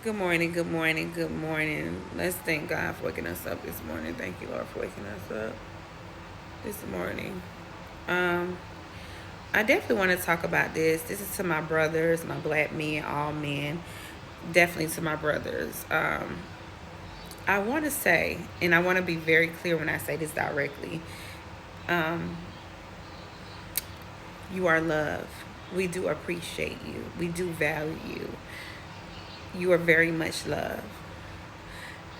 Good morning, good morning, good morning. Let's thank God for waking us up this morning. Thank you, Lord, for waking us up this morning. Um, I definitely want to talk about this. This is to my brothers, my black men, all men. Definitely to my brothers. I want to say, and I want to be very clear when I say this directly. Um, you are loved. We do appreciate you. We do value you. You are very much loved.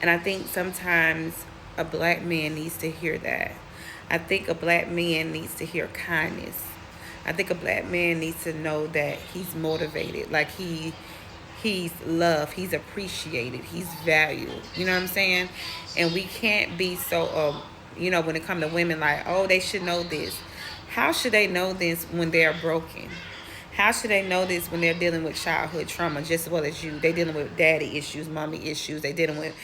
And I think sometimes a black man needs to hear that. I think a black man needs to hear kindness. I think a black man needs to know that he's motivated, like he's loved, he's appreciated, he's valued. You know what I'm saying? And we can't be so when it comes to women, like, oh, they should know this. How should they know this when they're broken? How should they know this when they're dealing with childhood trauma just as well as you? They dealing with daddy issues, mommy issues. They dealing with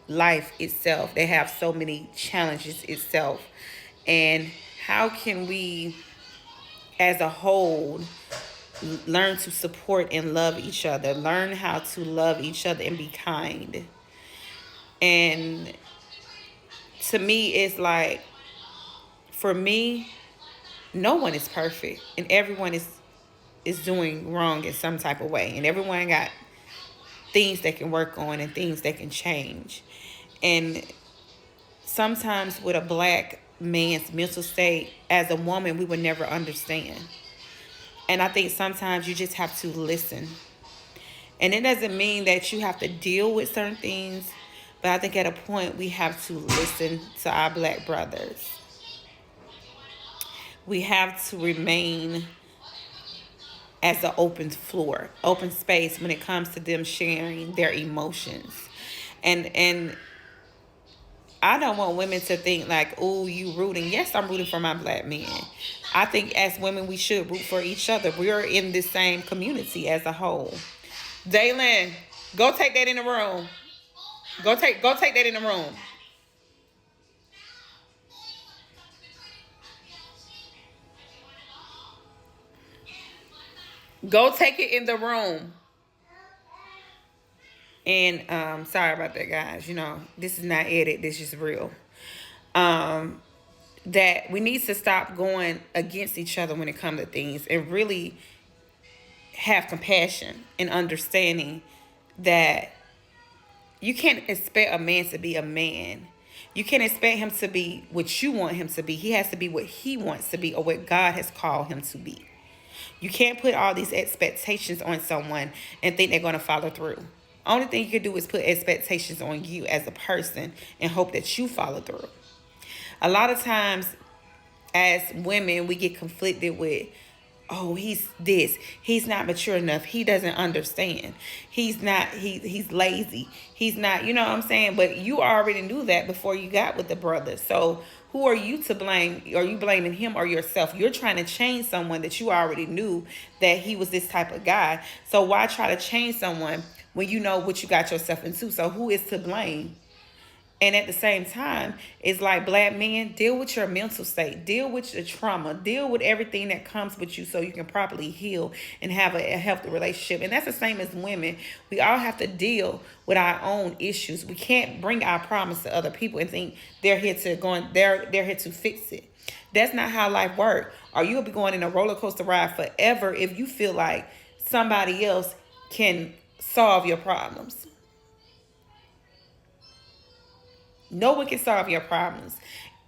life itself. They have so many challenges itself. And how can we, as a whole, learn to support and love each other? Learn how to love each other and be kind. And to me, it's like, for me, no one is perfect, and everyone is doing wrong in some type of way, and everyone got things they can work on and things they can change. And sometimes with a black man's mental state, as a woman, we would never understand. And I think sometimes you just have to listen. And it doesn't mean that you have to deal with certain things, but I think at a point we have to listen to our black brothers. We have to remain as an open floor, open space when it comes to them sharing their emotions. And I don't want women to think like, oh, you rooting. Yes, I'm rooting for my black men. I think as women, we should root for each other. We're in the same community as a whole. Jalen, go take that in the room. Go take that in the room. Go take it in the room. And sorry about that, guys. This is not edit. This is real. Um, that we need to stop going against each other when it comes to things and really have compassion and understanding that you can't expect a man to be a man. You can't expect him to be what you want him to be. He has to be what he wants to be or what God has called him to be. You can't put all these expectations on someone and think they're going to follow through. Only thing you can do is put expectations on you as a person and hope that you follow through. A lot of times as women, we get conflicted with, oh, he's this, he's not mature enough, he doesn't understand, he's lazy, he's not, you know what I'm saying? But you already knew that before you got with the brother. So who are you to blame? Are you blaming him or yourself? You're trying to change someone that you already knew that he was this type of guy. So why try to change someone when you know what you got yourself into? So who is to blame? And at the same time, it's like, black men, deal with your mental state, deal with your trauma, deal with everything that comes with you so you can properly heal and have a healthy relationship. And that's the same as women. We all have to deal with our own issues. We can't bring our problems to other people and think they're here to fix it. That's not how life works. Or you'll be going in a roller coaster ride forever if you feel like somebody else can solve your problems. No one can solve your problems.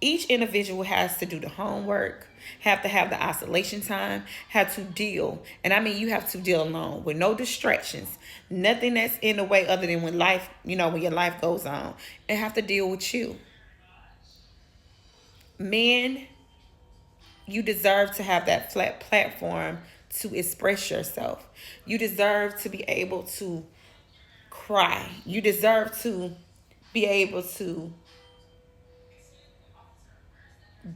Each individual has to do the homework, have to have the isolation time, have to deal. And I mean, you have to deal alone with no distractions, nothing that's in the way other than when life, when your life goes on, and have to deal with you. Men, you deserve to have that flat platform to express yourself. You deserve to be able to cry. You deserve to be able to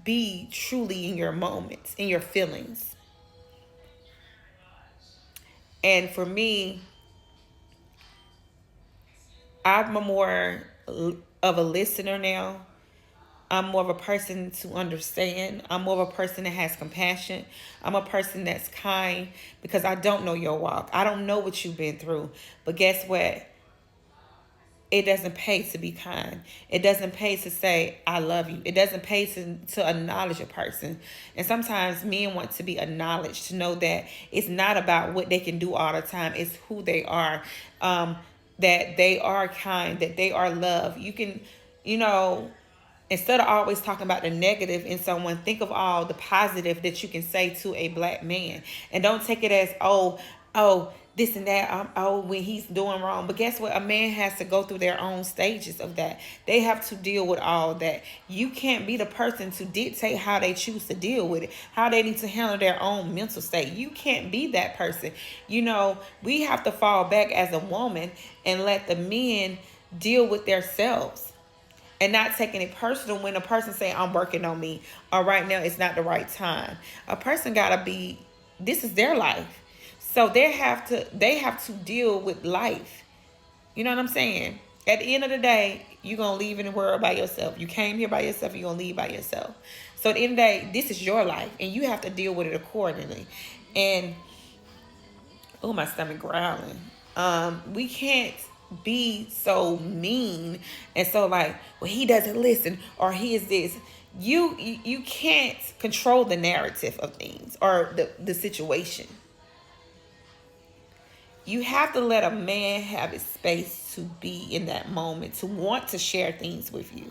be truly in your moments, in your feelings. And for me, I'm more of a listener now. I'm more of a person to understand. I'm more of a person that has compassion. I'm a person that's kind because I don't know your walk. I don't know what you've been through. But guess what? it doesn't pay to be kind. It doesn't pay to say, I love you. It doesn't pay to acknowledge a person. And sometimes men want to be acknowledged, to know that it's not about what they can do all the time. It's who they are, that they are kind, that they are loved. You can, you know, instead of always talking about the negative in someone, think of all the positive that you can say to a black man. And don't take it as, oh, this and that, when he's doing wrong. But guess what? A man has to go through their own stages of that. They have to deal with all that. You can't be the person to dictate how they choose to deal with it, how they need to handle their own mental state. You can't be that person. You know, we have to fall back as a woman and let the men deal with themselves. And not taking it personal when a person say, I'm working on me, or right now it's not the right time. A person gotta be, this is their life. So they have to deal with life. You know what I'm saying? At the end of the day, you're gonna leave in the world by yourself. You came here by yourself, you're gonna leave by yourself. So at the end of the day, this is your life and you have to deal with it accordingly. And oh, my stomach growling. We can't be so mean and so like, well, he doesn't listen, or he is this. You can't control the narrative of things or the situation. You have to let a man have his space to be in that moment, to want to share things with you.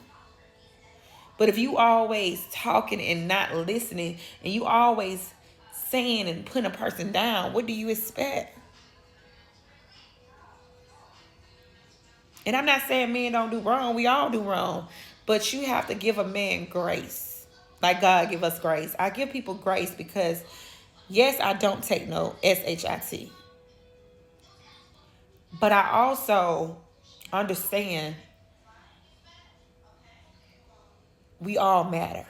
But if you always talking and not listening, and you always saying and putting a person down, what do you expect? And I'm not saying men don't do wrong. We all do wrong. But you have to give a man grace. Like God give us grace. I give people grace because, yes, I don't take no SHIT. But I also understand we all matter.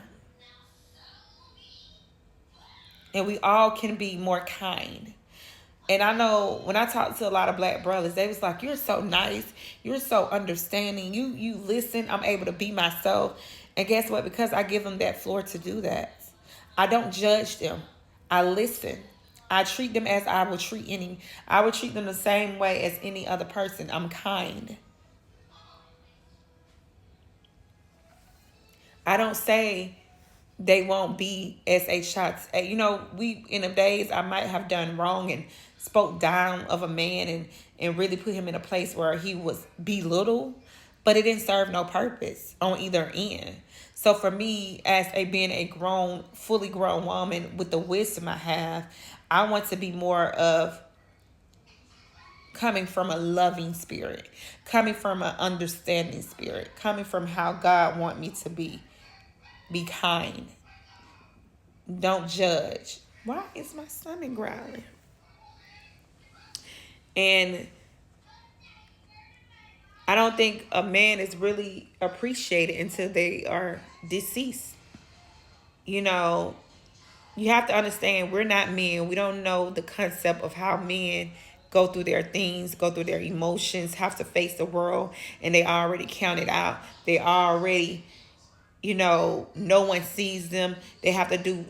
And we all can be more kind. And I know when I talk to a lot of black brothers, they was like, you're so nice. You're so understanding. You listen. I'm able to be myself. And guess what? Because I give them that floor to do that. I don't judge them. I listen. I treat them as I would treat I would treat them the same way as any other person. I'm kind. I don't say they won't be SHIT. You know, we in the days I might have done wrong and spoke down of a man and really put him in a place where he was belittled, but it didn't serve no purpose on either end. So for me, as being a fully grown woman with the wisdom I have, I want to be more of coming from a loving spirit, coming from an understanding spirit, coming from how God want me to be. Be kind. Don't judge. Why is my stomach growling? And I don't think a man is really appreciated until they are deceased. You know, you have to understand we're not men. We don't know the concept of how men go through their things, go through their emotions, have to face the world, and they already counted out. They already, no one sees them. They have to do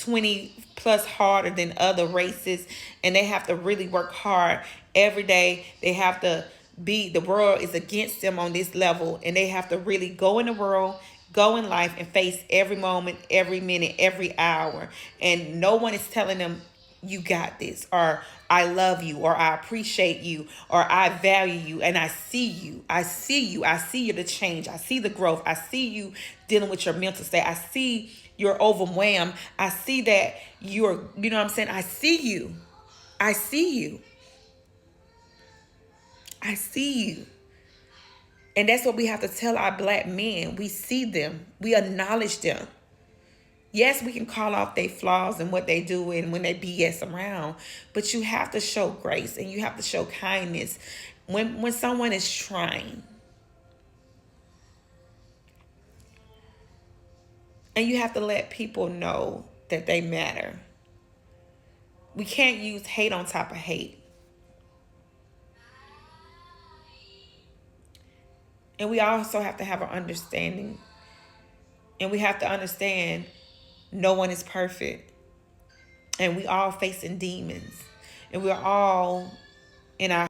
20 plus harder than other races, and they have to really work hard every day. They have to the world is against them on this level, and they have to really go in the world, go in life, and face every moment, every minute, every hour. And no one is telling them, you got this, or I love you, or I appreciate you, or I value you, and I see you. I see you. I see you, the change. I see the growth. I see you dealing with your mental state. I see you're overwhelmed. I see that you're, you know what I'm saying? I see you. I see you. I see you. And that's what we have to tell our black men. We see them. We acknowledge them. Yes, we can call off their flaws and what they do and when they BS around, but you have to show grace and you have to show kindness when someone is trying. And you have to let people know that they matter. We can't use hate on top of hate. And we also have to have an understanding. And we have to understand no one is perfect. And we all facing demons. And we're all in our